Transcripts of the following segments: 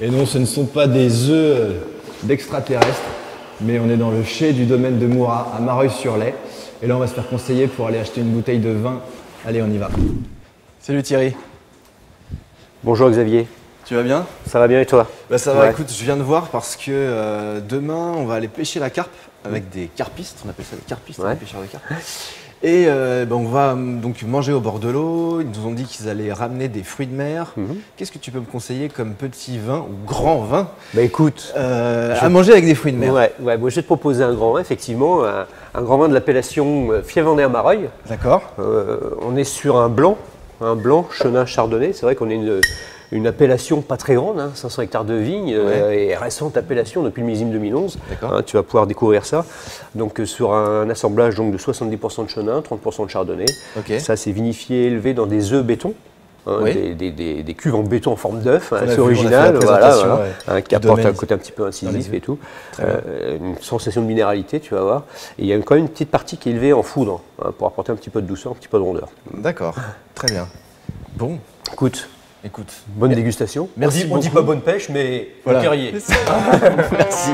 Et non, ce ne sont pas des œufs d'extraterrestres, mais on est dans le chai du domaine de Moura, à Mareuil-sur-Lay. Et là, on va se faire conseiller pour aller acheter une bouteille de vin. Allez, on y va. Salut Thierry. Bonjour Xavier. Tu vas bien? Ça va bien et toi? Bah ça va, écoute, je viens de voir parce que demain, on va aller pêcher la carpe avec des carpistes. On appelle ça des carpistes, des pêcheurs de carpe. Et on va donc manger au bord de l'eau. Ils nous ont dit qu'ils allaient ramener des fruits de mer. Qu'est-ce que tu peux me conseiller comme petit vin ou grand vin Bah écoute, à manger avec des fruits de mer? Moi je vais te proposer un grand vin, effectivement, un grand vin de l'appellation Fiévennay-Mareuil. D'accord. On est sur un blanc chenin chardonnay. C'est vrai qu'on est une appellation pas très grande, 500 hectares de vignes, et récente appellation depuis le millésime 2011. Tu vas pouvoir découvrir ça. Donc sur un assemblage donc, de 70% de chenin, 30% de chardonnay. Ça c'est vinifié, élevé dans des œufs béton. Des cuves en béton en forme d'œuf, c'est original, qui apporte un côté un petit peu incisif et tout. Une sensation de minéralité, tu vas voir. Et il y a quand même une petite partie qui est élevée en foudre, pour apporter un petit peu de douceur, un petit peu de rondeur. D'accord, très bien. Bon, écoute, bonne dégustation. Merci. On dit pas bonne pêche, mais voilà. Carrier. Merci.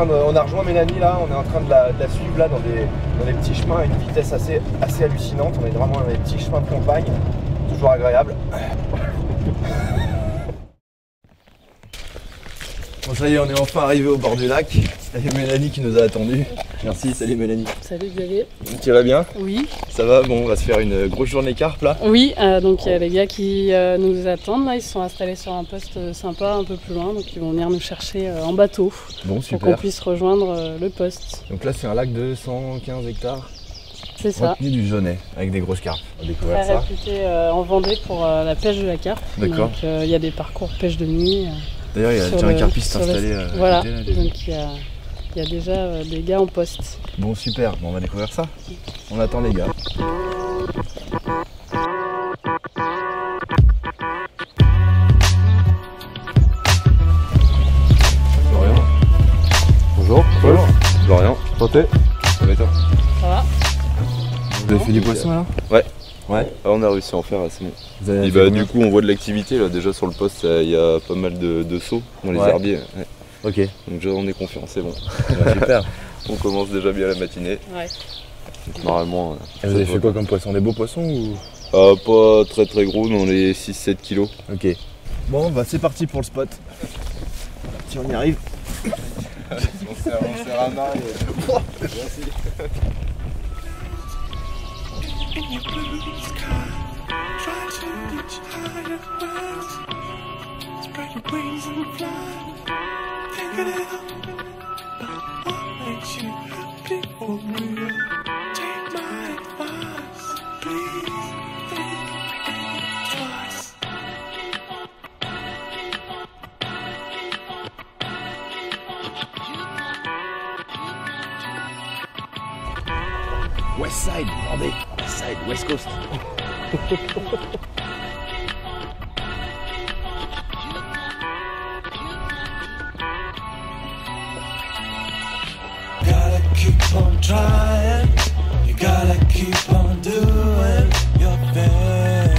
On a rejoint Mélanie là, on est en train de la suivre là dans des petits chemins à une vitesse assez hallucinante. On est vraiment dans des petits chemins de campagne, toujours agréable. Bon ça y est, on est enfin arrivé au bord du lac. Il y a Mélanie qui nous a attendus. Merci, salut Mélanie. Salut Xavier. Tu vas bien? Oui. Ça va? Bon, on va se faire une grosse journée carpe là. Oui, donc il y a les gars qui nous attendent là, ils se sont installés sur un poste sympa un peu plus loin, donc ils vont venir nous chercher en bateau. Bon, super. Pour qu'on puisse rejoindre le poste. Donc là c'est un lac de 115 hectares. C'est ça. Retenue du Jaunet, avec des grosses carpes. On va découvrir très réputé en Vendée pour la pêche de la carpe. D'accord. Donc il y a des parcours pêche de nuit. D'ailleurs il y a déjà un carpiste installé. Voilà, donc il y a déjà des gars en poste. Bon super, bon, on va découvrir ça. On attend les gars. Florian. Bonjour. Bonjour. Florian. Santé. Ça va toi? Ça va. Vous avez fait du poisson là? Ouais. On a réussi à en faire assez bon. Et bah, du coup on voit de l'activité là, déjà sur le poste il y a pas mal de sauts dans les herbiers. Ok. Donc déjà on est confiant, c'est bon. Super. On commence déjà bien la matinée. Donc, normalement. Et vous avez fait quoi comme poisson? Des beaux poissons ou? Pas très gros, dans les 6-7 kilos. Ok. Bon bah c'est parti pour le spot. Si on y arrive. on serre un main et... Merci. West Side, Vendée. West Side, West Coast. Gotta keep on trying, you gotta keep on doing your thing.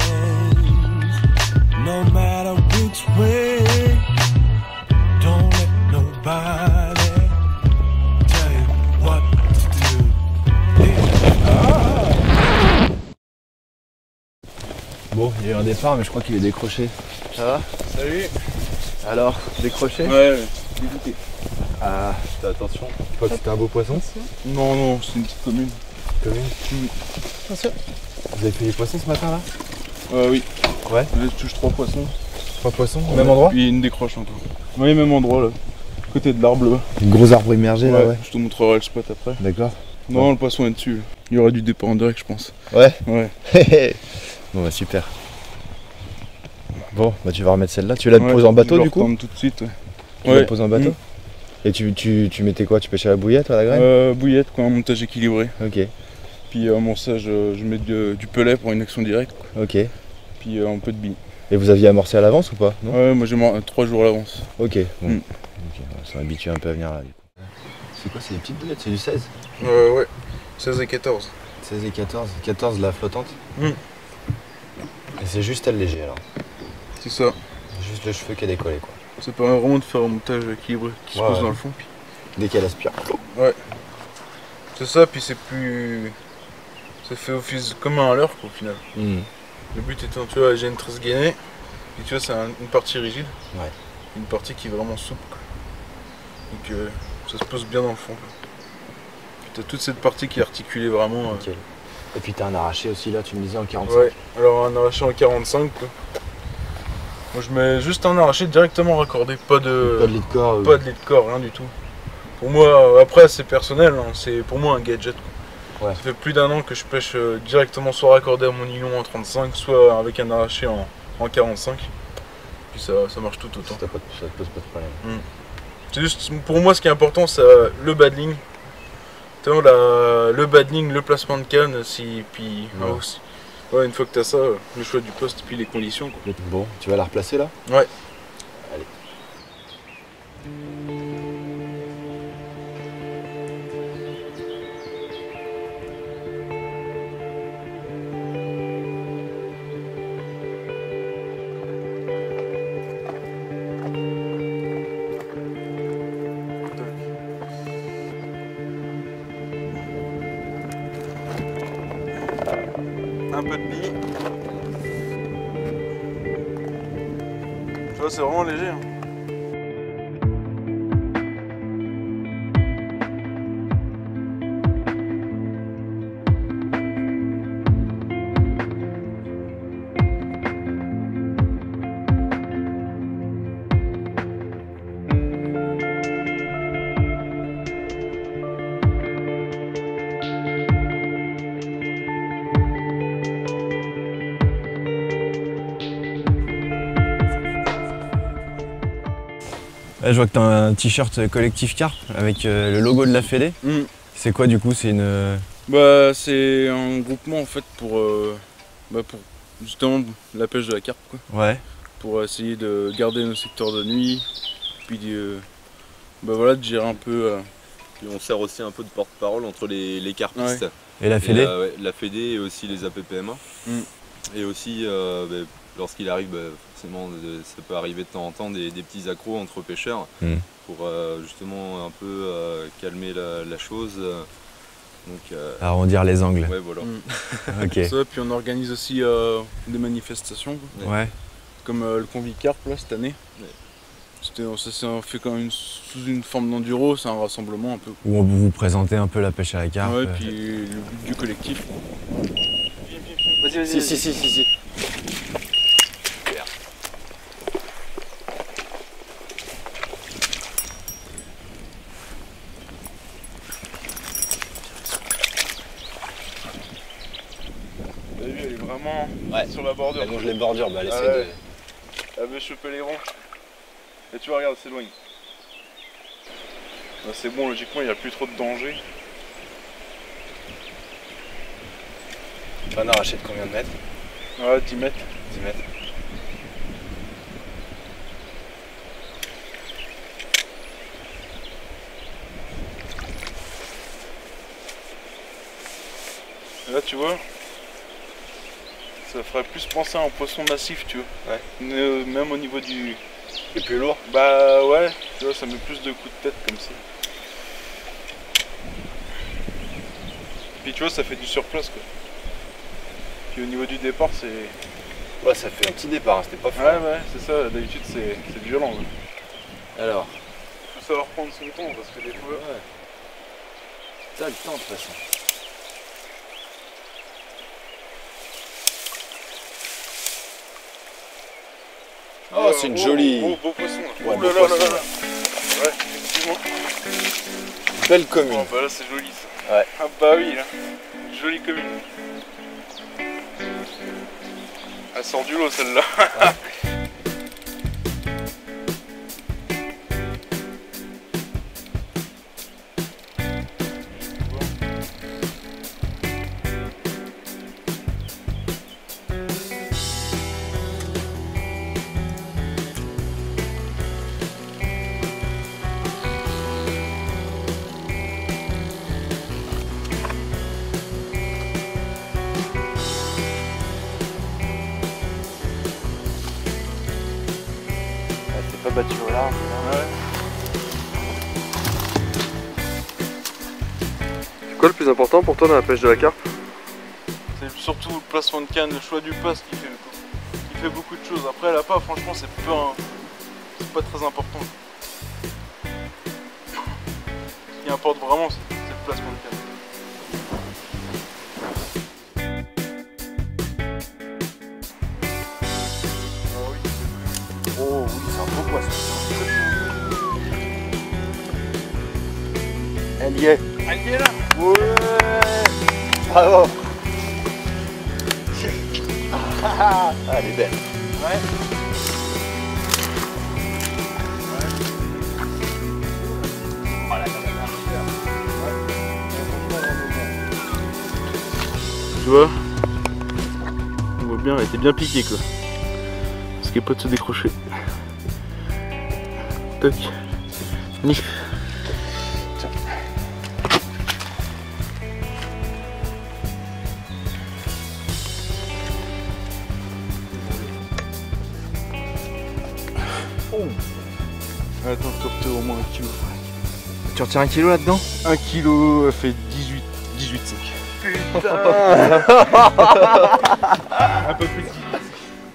No matter which way, don't let nobody tell you what to do. Bon, il y a eu un départ, mais je crois qu'il est décroché. Ça va? Salut. Alors, décroché? Ouais, dégoûté. Ah, fais attention. Tu crois que c'était un beau poisson? Non, c'est une petite commune. Attention. Vous avez fait des poissons ce matin là? Oui. Ouais. Je touche 3 poissons. 3 poissons au même endroit? Puis une décroche encore. Oui, même endroit là. Côté de l'arbre là. Une grosse arbre immergé là, ouais. Je te montrerai le spot après. D'accord. Non, le poisson est dessus. Il y aura du départ en direct, je pense. Ouais. Ouais. Bon bah super. Bon, bah tu vas remettre celle-là. Tu la poses en bateau du coup? Tout de suite. Tu la poses en bateau? Et tu mettais quoi? Tu pêchais à la bouillette ou à la graine? Bouillette, quoi, un montage équilibré. Ok. Puis à mon stage, je mets du pelet pour une action directe. Quoi. Ok. puis un peu de billes. Et vous aviez amorcé à l'avance ou pas? Ouais, moi j'ai 3 jours à l'avance. Ok, bon. Ok, on s'est habitué un peu à venir là. C'est quoi, c'est des petites boulettes? C'est du 16? Ouais, 16 et 14. 16 et 14. 14 la flottante? Et c'est juste elle léger alors? C'est ça. Juste le cheveu qui a décollé quoi. Ça permet vraiment de faire un montage équilibré qui se pose dans le fond. Puis... Dès qu'elle aspire. Ouais. C'est ça, puis c'est plus... Ça fait office comme un leurre au final. Le but étant, tu vois, j'ai une tresse gainée, et tu vois, c'est une partie rigide. Ouais. Une partie qui est vraiment souple. Quoi. Donc ça se pose bien dans le fond. Tu as toute cette partie qui est articulée vraiment. Okay. Et puis t'as un arraché aussi là, tu me disais en 45. Ouais, alors un arraché en 45 quoi. Moi je mets juste un arraché directement raccordé, pas de lit de corps. Pas de lit de corps, rien du tout. Pour moi, après c'est personnel, hein, c'est pour moi un gadget. Quoi. Ouais. Ça fait plus d'1 an que je pêche directement soit raccordé à mon nylon en 35, soit avec un arraché en 45. Puis ça marche tout autant. Ça te pose pas de problème. C'est juste, pour moi ce qui est important c'est le badling. Le badling, le placement de canne, puis aussi. Ouais, une fois que tu as ça, le choix du poste puis les conditions. Quoi. Bon, tu vas la replacer là? Ouais. Allez. Un peu de billes. Tu vois, c'est vraiment léger. Hein. Là, je vois que tu as un t-shirt collectif carpe avec le logo de la fédé. C'est quoi du coup? C'est une... Bah, c'est un groupement en fait pour justement la pêche de la carpe quoi. Ouais. Pour essayer de garder nos secteurs de nuit, puis voilà, de gérer un peu. Puis on sert aussi un peu de porte-parole entre les carpistes. Ouais. Et la fédé? La fédé et aussi les APPMA. Et aussi lorsqu'il arrive, forcément ça peut arriver de temps en temps des petits accros entre pêcheurs pour justement un peu calmer la chose. Donc, arrondir les angles. Ouais, voilà. Ok. Ça, puis on organise aussi des manifestations. Quoi. Ouais. Comme le Convicarp là cette année. Ouais. Ça s'est fait quand même sous une forme d'enduro, c'est un rassemblement un peu. Où vous vous présentez un peu la pêche à la carpe. Ouais, puis le but du collectif. Vas-y. Si. T'as vu, elle est vraiment sur la bordure. Elle longe les bordures, bah elle essaie de... Elle veut choper les ronds. Et tu vois, regarde, elle s'éloigne. Bah, c'est bon, logiquement, il n'y a plus trop de danger. Un arraché de combien de mètres? Ouais, 10 mètres. 10 mètres. Et là, tu vois, ça ferait plus penser à un poisson massif, tu vois. Ouais. Même au niveau du... C'est plus lourd? Bah ouais, tu vois, ça met plus de coups de tête comme ça. Puis tu vois, ça fait du surplace quoi. Puis au niveau du départ, c'est... Ouais, ça fait un petit départ, hein, c'était pas fort. Ouais, c'est ça, d'habitude c'est violent. Ouais. Alors? Il faut savoir prendre son temps parce que des fois... Ouais. T'as le temps de toute façon. Oh, c'est une jolie... Beau poisson là. Ouais, beau poisson. Ouais, effectivement. Belle commune. Oh, bah là c'est joli ça. Ouais. Ah bah oui là. Jolie commune. Elle sort du lot celle-là. Ouais. battu au large. Ouais. C'est quoi le plus important pour toi dans la pêche de la carpe? C'est surtout le placement de canne, le choix du passe qui fait le coup. Qui fait beaucoup de choses. Après, l'appât, franchement, c'est pas très important. Ce qui importe vraiment, c'est le placement de canne. Oh oui, c'est un beau poisson. Elle y est. Elle y est là. Ouais. Bravo. Ah, elle est belle. Ouais. Tu vois, on voit bien, elle était bien piquée quoi. Parce qu'elle peut se décrocher. Toc. Nif. Tiens. Oh. Attends, je te retire au moins 1 kg. Tu retires 1 kg là-dedans? 1 kg fait 18,5. Putain. Un peu plus petit.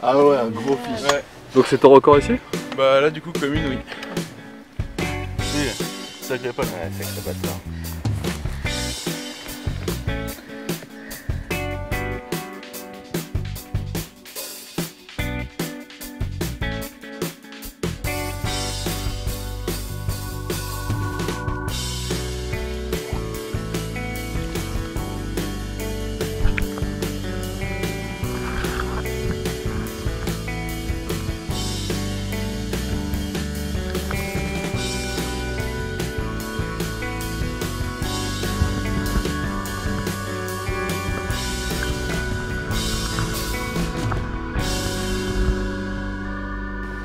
Ah ouais, un gros fiche. Ouais. Donc c'est ton record ici? Bah là du coup commune oui. C'est ça qui a pas. Ouais, c'est que ça bat ça.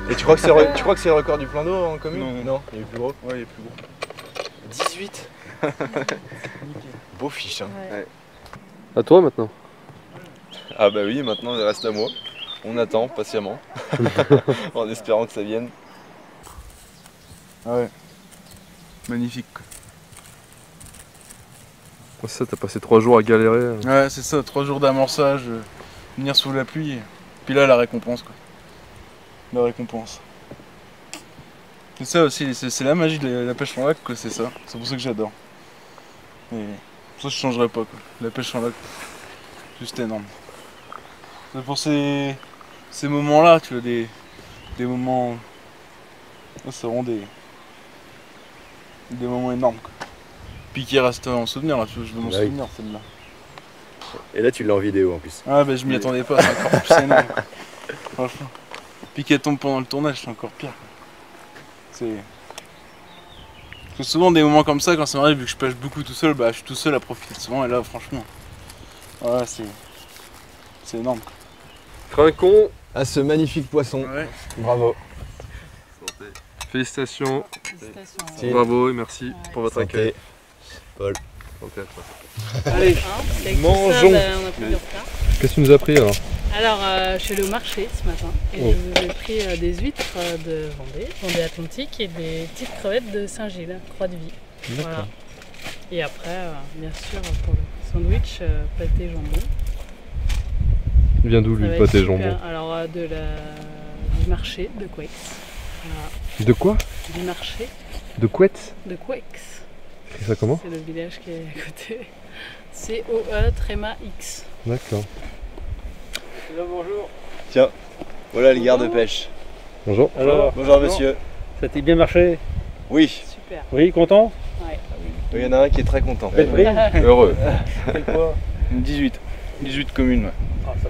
Et tu crois que c'est le record du plein d'eau en commune? Non, il est plus gros. Ouais, il est plus gros. 18. Beau fiche hein. Ouais. À toi maintenant. Ah bah oui, maintenant il reste à moi. On attend patiemment, en espérant que ça vienne. Ah ouais. Magnifique quoi. C'est ça, t'as passé 3 jours à galérer. Ouais, c'est ça, 3 jours d'amorçage, venir sous la pluie. Puis là, la récompense quoi. La récompense. C'est ça aussi, c'est la magie de la pêche en lac quoi, c'est ça. C'est pour ça que j'adore. Et pour ça je changerais pas quoi. La pêche en lac, juste énorme. C'est pour ces moments-là, tu vois, des moments. Ça seront des moments énormes quoi. Puis qui restent en souvenir là, tu vois, je veux m'en souvenir celle-là. Et là, tu l'as en vidéo en plus. Ah bah je m'y attendais pas, c'est encore plus énorme quoi. Franchement. Puis qu'elle tombe pendant le tournage, c'est encore pire. C'est. Parce que souvent des moments comme ça, quand ça m'arrive, vu que je pêche beaucoup tout seul, bah je suis tout seul à profiter souvent et là franchement. Ouais c'est énorme quoi. Trinquons. À ce magnifique poisson. Ouais. Bravo. Félicitations. Félicitations. Bravo et merci pour votre Santé. accueil. Paul. Santé à toi. Allez, mangeons. On a plus de retard. Qu'est-ce que tu nous as pris alors? Alors, je suis allée au marché ce matin et Oh. je vous ai pris des huîtres de Vendée Atlantique et des petites crevettes de Saint-Gilles, Croix de Vie. Voilà. Et après, bien sûr, pour le sandwich, pâté jambon. Il vient d'où Ça lui va le être pâté super. jambon? Alors, du marché de Couex. Voilà. De quoi? Du marché De couette? de Couex. Et ça comment? C'est le village qui est à côté. C-O-E-X. D'accord. Bonjour. Tiens, voilà les gardes de pêche. Bonjour. Alors, Bonjour monsieur. ça t'a bien marché? Oui, Super. Oui, content? Ouais. il y en a un qui est très content. Quel prix? Heureux. Quel poids? 18 communes. Ouais. Ah, ça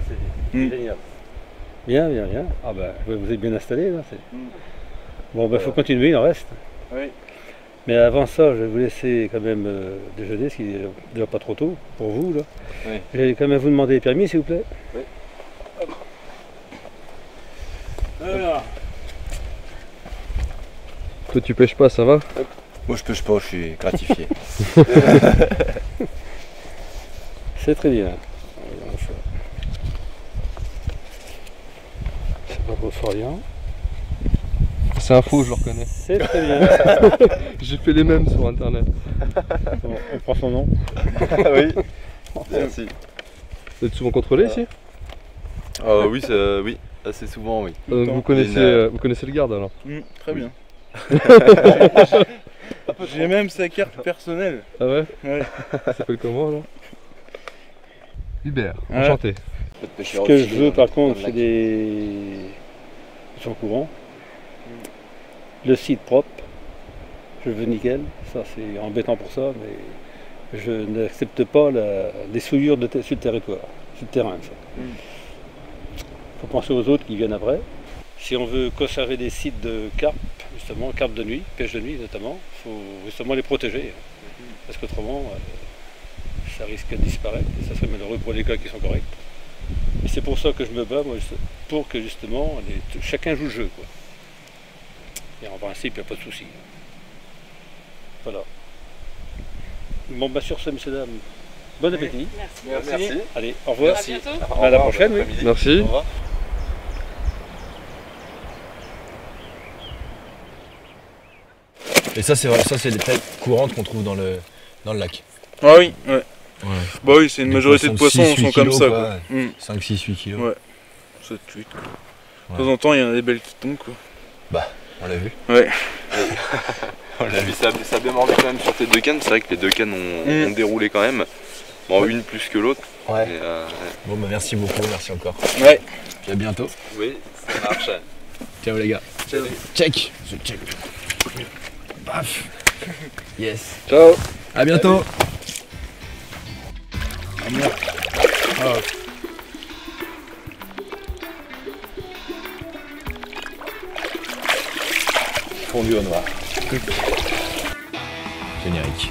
c'est génial. Bien. Ah bah, vous êtes bien installé là. Bon, bah, faut continuer, il en reste. Oui. Mais avant ça, je vais vous laisser quand même déjeuner, ce qui est déjà pas trop tôt pour vous là. Oui. Je vais quand même vous demander les permis, s'il vous plaît. Oui. Alors. Toi tu pêches pas, ça va? Moi je pêche pas, je suis gratifié. C'est très bien. C'est pas trop souriant. C'est un faux, je le reconnais. C'est très bien. J'ai fait les mêmes sur internet. Bon, on prend son nom. Oui, merci. Vous êtes souvent contrôlé ici? Oui, oui, assez souvent, oui. Vous connaissez le garde alors? Très bien. J'ai même sa carte personnelle. Ah ouais? Ouais. Ça s'appelle comment alors? Hubert, enchanté. Ce que je veux par contre, c'est des gens courants. Le site propre, je veux nickel. Ça c'est embêtant pour ça, mais je n'accepte pas les souillures sur le territoire, sur le terrain. Il faut penser aux autres qui viennent après. Si on veut conserver des sites de carpe, justement, carpe de nuit, pêche de nuit notamment, il faut justement les protéger. Parce qu'autrement, ça risque de disparaître et ça serait malheureux pour les gars qui sont corrects. Et c'est pour ça que je me bats, moi, pour que justement chacun joue le jeu, quoi. Et en principe, il n'y a pas de souci. Voilà. Bon, bah sur ce, messieurs, dames, bon appétit. Merci. Merci. Allez, au revoir. À bientôt. À la prochaine, oui. Merci. Au revoir. Et ça, c'est vrai, ça, c'est les tailles courantes qu'on trouve dans le lac. Ah oui, ouais. Ouais. Bah oui, c'est une majorité de poissons sont comme ça, quoi. 5, 6, 8 kilos. Ouais. 7, 8, quoi. De temps en temps, il y en a des belles qui tombent, quoi. Bah, on l'a vu. Ouais. On l'a vu, ça a bien mordu quand même sur tes deux cannes. C'est vrai que les deux cannes ont déroulé quand même. Bon, une plus que l'autre. Ouais. Mais, Bon, bah merci beaucoup, merci encore. Ouais. Puis à bientôt. oui, ça marche. Ciao les gars. Ciao. Check. Je check. Paf. Yes. Ciao. À bientôt. Ah merde. Ah. Fondu au noir. Générique.